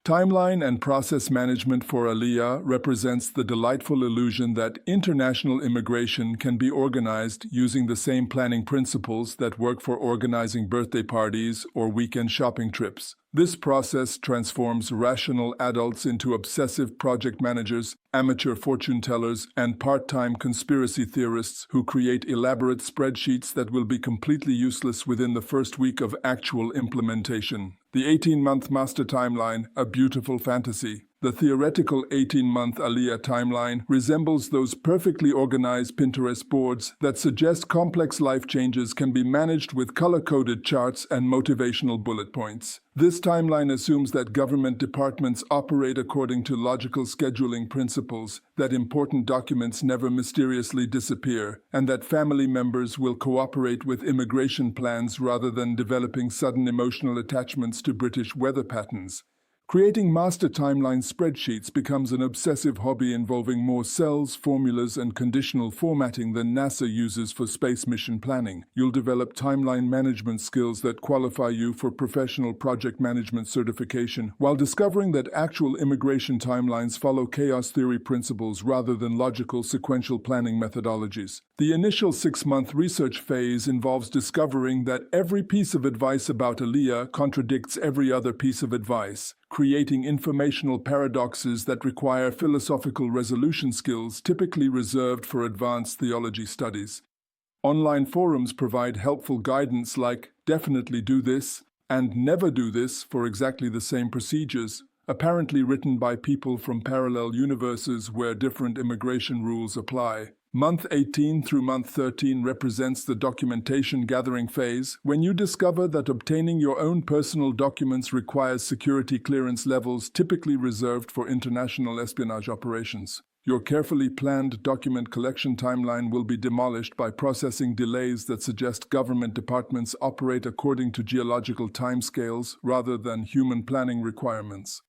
Timeline and process management for Aliyah represents the delightful illusion that international immigration can be organized using the same planning principles that work for organizing birthday parties or weekend shopping trips. This process transforms rational adults into obsessive project managers, amateur fortune tellers, and part-time conspiracy theorists who create elaborate spreadsheets that will be completely useless within the first week of actual implementation. The 18-month master timeline, a beautiful fantasy. The theoretical 18-month Aliyah timeline resembles those perfectly organized Pinterest boards that suggest complex life changes can be managed with color-coded charts and motivational bullet points. This timeline assumes that government departments operate according to logical scheduling principles, that important documents never mysteriously disappear, and that family members will cooperate with immigration plans rather than developing sudden emotional attachments to British weather patterns. Creating master timeline spreadsheets becomes an obsessive hobby involving more cells, formulas, and conditional formatting than NASA uses for space mission planning. You'll develop timeline management skills that qualify you for professional project management certification, while discovering that actual immigration timelines follow chaos theory principles rather than logical sequential planning methodologies. The initial 6-month research phase involves discovering that every piece of advice about Aliyah contradicts every other piece of advice, creating informational paradoxes that require philosophical resolution skills typically reserved for advanced theology studies. Online forums provide helpful guidance like "definitely do this" and "never do this" for exactly the same procedures, apparently written by people from parallel universes where different immigration rules apply. Month 18 through month 13 represents the documentation gathering phase, when you discover that obtaining your own personal documents requires security clearance levels typically reserved for international espionage operations. Your carefully planned document collection timeline will be demolished by processing delays that suggest government departments operate according to geological timescales rather than human planning requirements.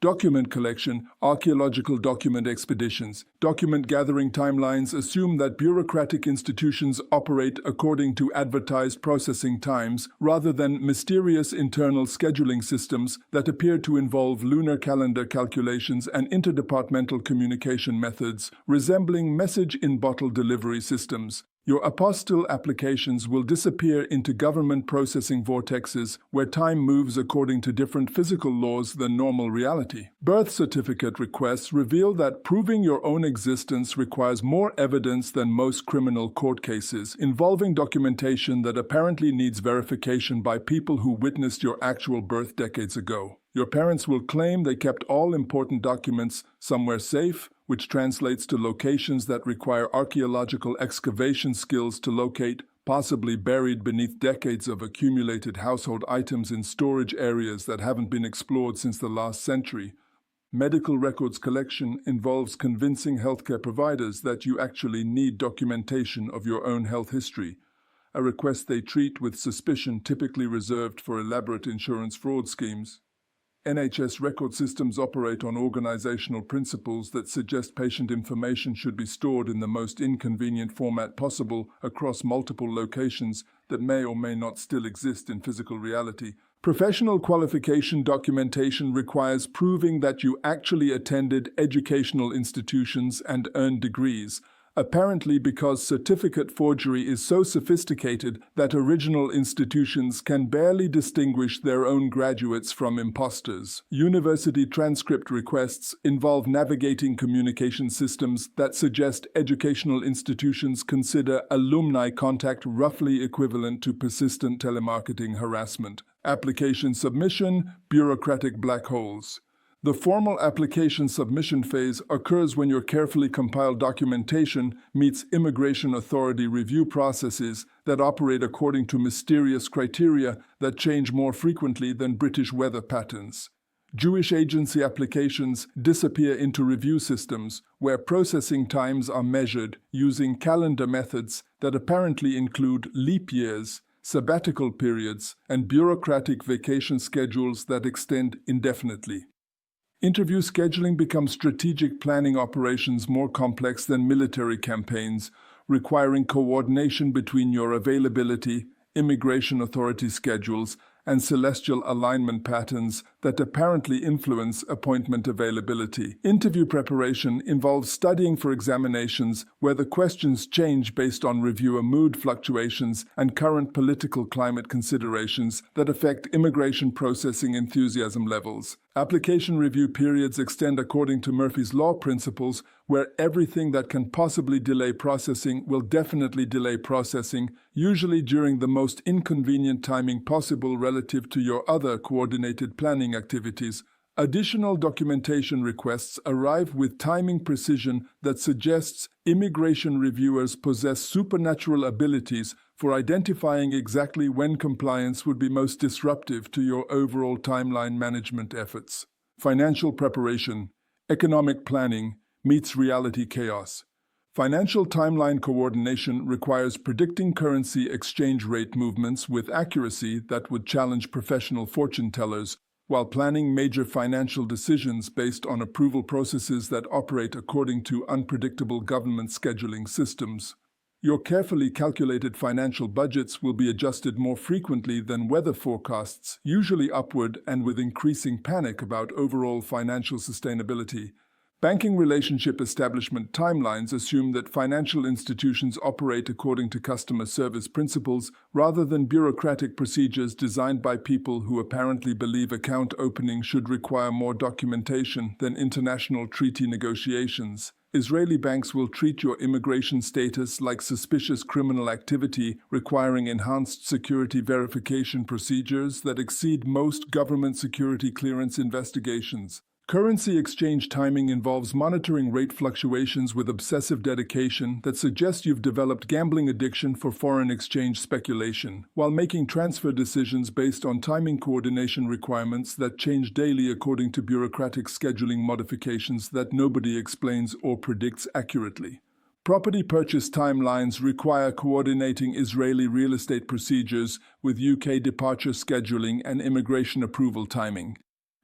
Document collection, archaeological document expeditions. Document gathering timelines assume that bureaucratic institutions operate according to advertised processing times rather than mysterious internal scheduling systems that appear to involve lunar calendar calculations and interdepartmental communication methods resembling message-in-bottle delivery systems. Your apostille applications will disappear into government processing vortexes where time moves according to different physical laws than normal reality. Birth certificate requests reveal that proving your own existence requires more evidence than most criminal court cases, involving documentation that apparently needs verification by people who witnessed your actual birth decades ago. Your parents will claim they kept all important documents somewhere safe, which translates to locations that require archaeological excavation skills to locate, possibly buried beneath decades of accumulated household items in storage areas that haven't been explored since the last century. Medical records collection involves convincing healthcare providers that you actually need documentation of your own health history, a request they treat with suspicion typically reserved for elaborate insurance fraud schemes. NHS record systems operate on organizational principles that suggest patient information should be stored in the most inconvenient format possible across multiple locations that may or may not still exist in physical reality. Professional qualification documentation requires proving that you actually attended educational institutions and earned degrees, apparently because certificate forgery is so sophisticated that original institutions can barely distinguish their own graduates from imposters. University transcript requests involve navigating communication systems that suggest educational institutions consider alumni contact roughly equivalent to persistent telemarketing harassment. Application submission, bureaucratic black holes. The formal application submission phase occurs when your carefully compiled documentation meets immigration authority review processes that operate according to mysterious criteria that change more frequently than British weather patterns. Jewish agency applications disappear into review systems where processing times are measured using calendar methods that apparently include leap years, sabbatical periods, and bureaucratic vacation schedules that extend indefinitely. Interview scheduling becomes strategic planning operations more complex than military campaigns, requiring coordination between your availability, immigration authority schedules, and celestial alignment patterns that apparently influence appointment availability. Interview preparation involves studying for examinations where the questions change based on reviewer mood fluctuations and current political climate considerations that affect immigration processing enthusiasm levels. Application review periods extend according to Murphy's Law principles, where everything that can possibly delay processing will definitely delay processing, usually during the most inconvenient timing possible relative to your other coordinated planning activities. Additional documentation requests arrive with timing precision that suggests immigration reviewers possess supernatural abilities for identifying exactly when compliance would be most disruptive to your overall timeline management efforts. Financial preparation, economic planning meets reality chaos. Financial timeline coordination requires predicting currency exchange rate movements with accuracy that would challenge professional fortune tellers, while planning major financial decisions based on approval processes that operate according to unpredictable government scheduling systems. Your carefully calculated financial budgets will be adjusted more frequently than weather forecasts, usually upward and with increasing panic about overall financial sustainability. Banking relationship establishment timelines assume that financial institutions operate according to customer service principles rather than bureaucratic procedures designed by people who apparently believe account opening should require more documentation than international treaty negotiations. Israeli banks will treat your immigration status like suspicious criminal activity, requiring enhanced security verification procedures that exceed most government security clearance investigations. Currency exchange timing involves monitoring rate fluctuations with obsessive dedication that suggests you've developed gambling addiction for foreign exchange speculation, while making transfer decisions based on timing coordination requirements that change daily according to bureaucratic scheduling modifications that nobody explains or predicts accurately. Property purchase timelines require coordinating Israeli real estate procedures with UK departure scheduling and immigration approval timing,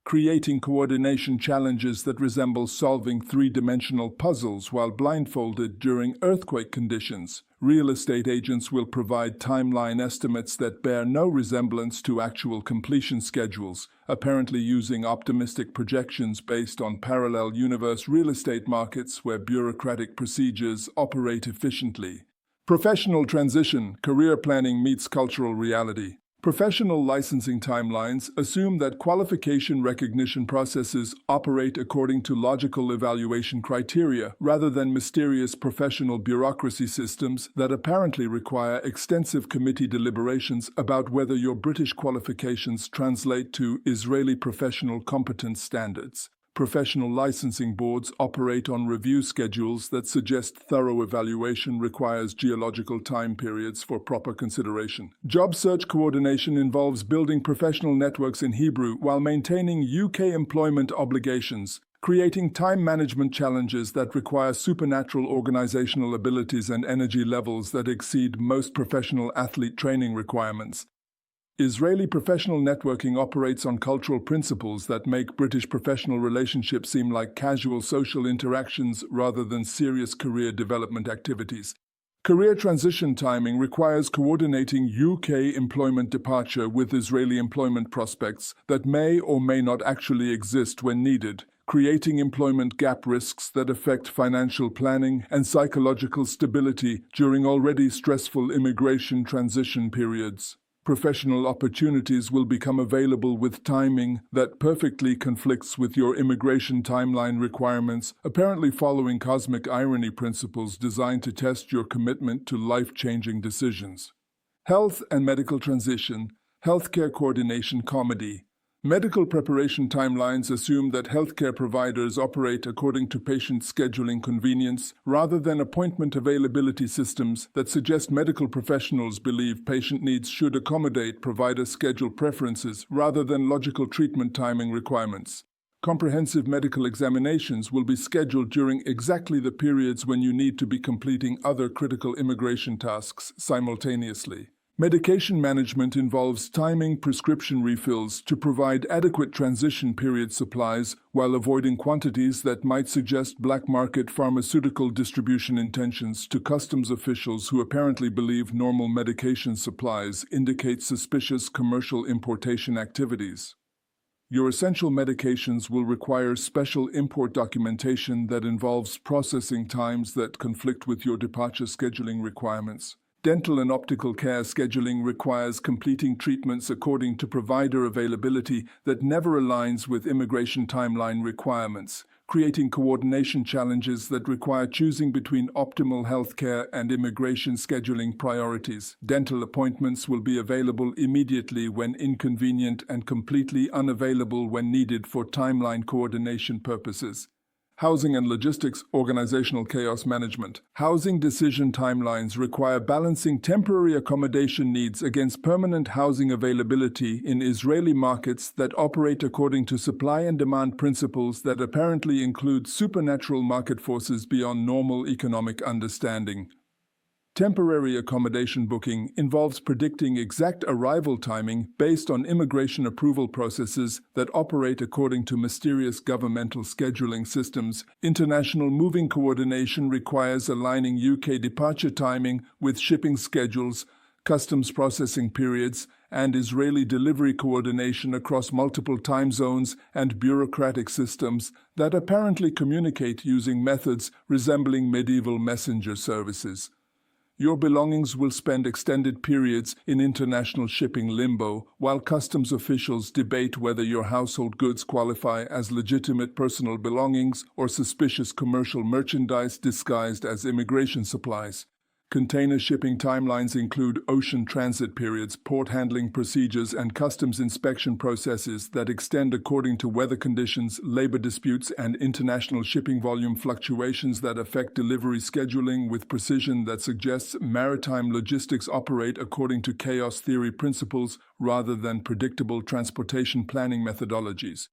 creating coordination challenges that resemble solving three-dimensional puzzles while blindfolded during earthquake conditions. Real estate agents will provide timeline estimates that bear no resemblance to actual completion schedules, apparently using optimistic projections based on parallel universe real estate markets where bureaucratic procedures operate efficiently. Professional transition, career planning meets cultural reality. Professional licensing timelines assume that qualification recognition processes operate according to logical evaluation criteria rather than mysterious professional bureaucracy systems that apparently require extensive committee deliberations about whether your British qualifications translate to Israeli professional competence standards. Professional licensing boards operate on review schedules that suggest thorough evaluation requires geological time periods for proper consideration. Job search coordination involves building professional networks in Hebrew while maintaining UK employment obligations, creating time management challenges that require supernatural organizational abilities and energy levels that exceed most professional athlete training requirements. Israeli professional networking operates on cultural principles that make British professional relationships seem like casual social interactions rather than serious career development activities. Career transition timing requires coordinating UK employment departure with Israeli employment prospects that may or may not actually exist when needed, creating employment gap risks that affect financial planning and psychological stability during already stressful immigration transition periods. Professional opportunities will become available with timing that perfectly conflicts with your immigration timeline requirements, apparently following cosmic irony principles designed to test your commitment to life-changing decisions. Health and medical transition, healthcare coordination comedy. Medical preparation timelines assume that healthcare providers operate according to patient scheduling convenience rather than appointment availability systems that suggest medical professionals believe patient needs should accommodate provider schedule preferences rather than logical treatment timing requirements. Comprehensive medical examinations will be scheduled during exactly the periods when you need to be completing other critical immigration tasks simultaneously. Medication management involves timing prescription refills to provide adequate transition period supplies while avoiding quantities that might suggest black market pharmaceutical distribution intentions to customs officials who apparently believe normal medication supplies indicate suspicious commercial importation activities. Your essential medications will require special import documentation that involves processing times that conflict with your departure scheduling requirements. Dental and optical care scheduling requires completing treatments according to provider availability that never aligns with immigration timeline requirements, creating coordination challenges that require choosing between optimal healthcare and immigration scheduling priorities. Dental appointments will be available immediately when inconvenient and completely unavailable when needed for timeline coordination purposes. Housing and logistics, organizational chaos management. Housing decision timelines require balancing temporary accommodation needs against permanent housing availability in Israeli markets that operate according to supply and demand principles that apparently include supernatural market forces beyond normal economic understanding. Temporary accommodation booking involves predicting exact arrival timing based on immigration approval processes that operate according to mysterious governmental scheduling systems. International moving coordination requires aligning UK departure timing with shipping schedules, customs processing periods, and Israeli delivery coordination across multiple time zones and bureaucratic systems that apparently communicate using methods resembling medieval messenger services. Your belongings will spend extended periods in international shipping limbo, while customs officials debate whether your household goods qualify as legitimate personal belongings or suspicious commercial merchandise disguised as immigration supplies. Container shipping timelines include ocean transit periods, port handling procedures, and customs inspection processes that extend according to weather conditions, labor disputes, and international shipping volume fluctuations that affect delivery scheduling with precision that suggests maritime logistics operate according to chaos theory principles rather than predictable transportation planning methodologies.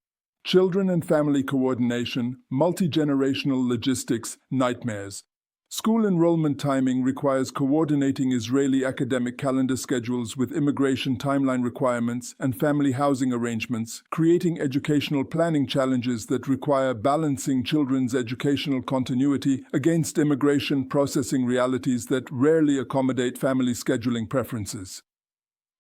Children and family coordination, multi-generational logistics, nightmares. School enrollment timing requires coordinating Israeli academic calendar schedules with immigration timeline requirements and family housing arrangements, creating educational planning challenges that require balancing children's educational continuity against immigration processing realities that rarely accommodate family scheduling preferences.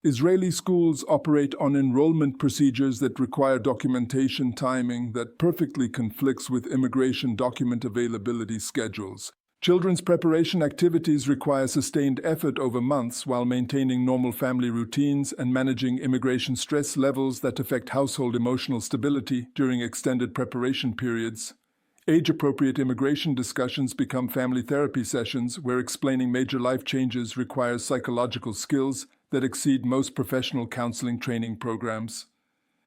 Israeli schools operate on enrollment procedures that require documentation timing that perfectly conflicts with immigration document availability schedules. Children's preparation activities require sustained effort over months while maintaining normal family routines and managing immigration stress levels that affect household emotional stability during extended preparation periods. Age-appropriate immigration discussions become family therapy sessions where explaining major life changes requires psychological skills that exceed most professional counseling training programs.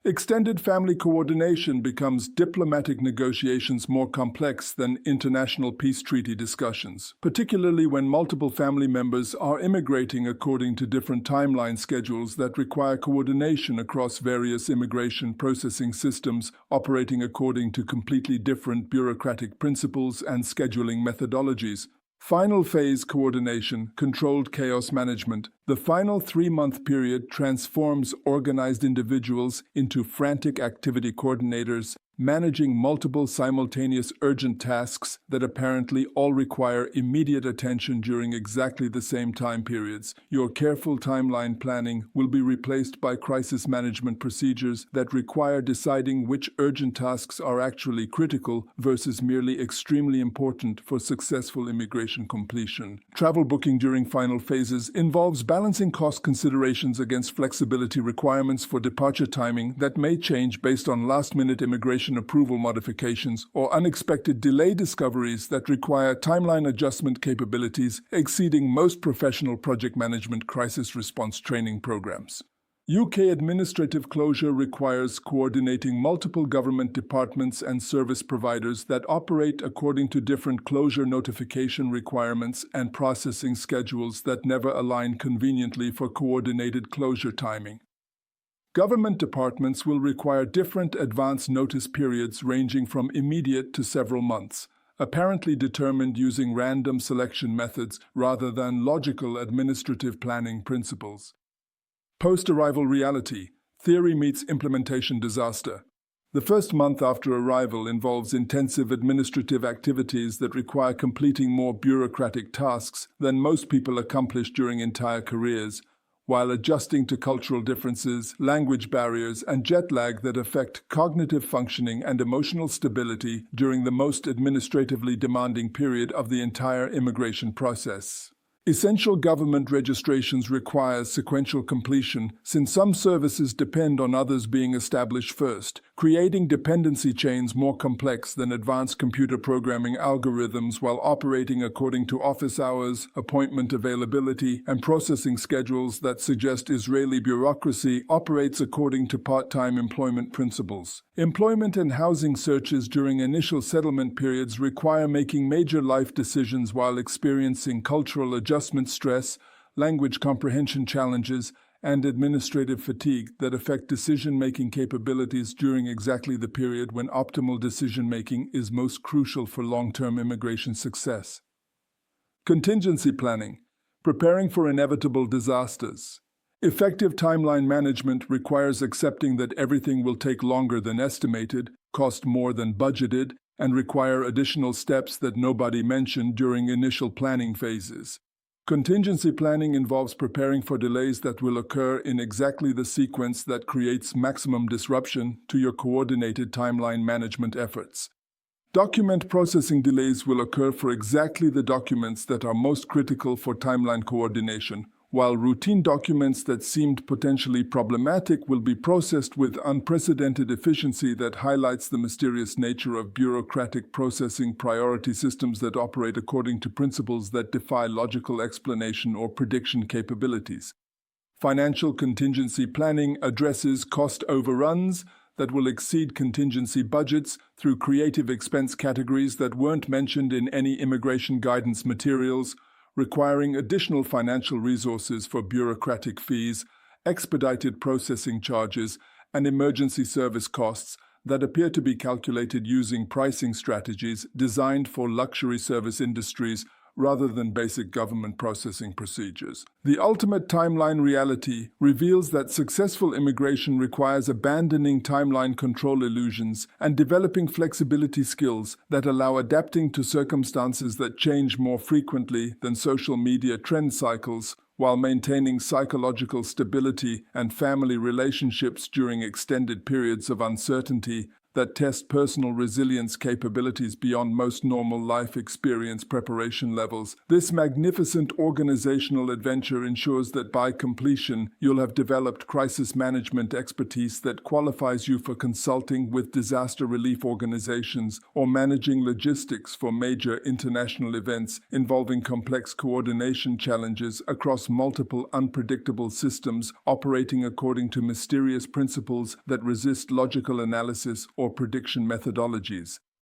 Extended family coordination becomes diplomatic negotiations more complex than international peace treaty discussions, particularly when multiple family members are immigrating according to different timeline schedules that require coordination across various immigration processing systems operating according to completely different bureaucratic principles and scheduling methodologies. Final phase coordination, controlled chaos management. The final 3-month period transforms organized individuals into frantic activity coordinators, managing multiple simultaneous urgent tasks that apparently all require immediate attention during exactly the same time periods. Your careful timeline planning will be replaced by crisis management procedures that require deciding which urgent tasks are actually critical versus merely extremely important for successful immigration completion. Travel booking during final phases involves balancing cost considerations against flexibility requirements for departure timing that may change based on last-minute immigration approval modifications or unexpected delay discoveries that require timeline adjustment capabilities exceeding most professional project management crisis response training programs. UK administrative closure requires coordinating multiple government departments and service providers that operate according to different closure notification requirements and processing schedules that never align conveniently for coordinated closure timing. Government departments will require different advance notice periods ranging from immediate to several months, apparently determined using random selection methods rather than logical administrative planning principles. Post-arrival reality, theory meets implementation disaster. The first month after arrival involves intensive administrative activities that require completing more bureaucratic tasks than most people accomplish during entire careers, while adjusting to cultural differences, language barriers, and jet lag that affect cognitive functioning and emotional stability during the most administratively demanding period of the entire immigration process. Essential government registrations require sequential completion, since some services depend on others being established first, creating dependency chains more complex than advanced computer programming algorithms while operating according to office hours, appointment availability, and processing schedules that suggest Israeli bureaucracy operates according to part-time employment principles. Employment and housing searches during initial settlement periods require making major life decisions while experiencing cultural adjustment stress, language comprehension challenges, and administrative fatigue that affect decision-making capabilities during exactly the period when optimal decision-making is most crucial for long-term immigration success. Contingency planning, preparing for inevitable disasters. Effective timeline management requires accepting that everything will take longer than estimated, cost more than budgeted, and require additional steps that nobody mentioned during initial planning phases. Contingency planning involves preparing for delays that will occur in exactly the sequence that creates maximum disruption to your coordinated timeline management efforts. Document processing delays will occur for exactly the documents that are most critical for timeline coordination, while routine documents that seemed potentially problematic will be processed with unprecedented efficiency that highlights the mysterious nature of bureaucratic processing priority systems that operate according to principles that defy logical explanation or prediction capabilities. Financial contingency planning addresses cost overruns that will exceed contingency budgets through creative expense categories that weren't mentioned in any immigration guidance materials, requiring additional financial resources for bureaucratic fees, expedited processing charges, and emergency service costs that appear to be calculated using pricing strategies designed for luxury service industries rather than basic government processing procedures. The ultimate timeline reality reveals that successful immigration requires abandoning timeline control illusions and developing flexibility skills that allow adapting to circumstances that change more frequently than social media trend cycles, while maintaining psychological stability and family relationships during extended periods of uncertainty that test personal resilience capabilities beyond most normal life experience preparation levels. This magnificent organizational adventure ensures that by completion, you'll have developed crisis management expertise that qualifies you for consulting with disaster relief organizations or managing logistics for major international events involving complex coordination challenges across multiple unpredictable systems operating according to mysterious principles that resist logical analysis or prediction methodologies.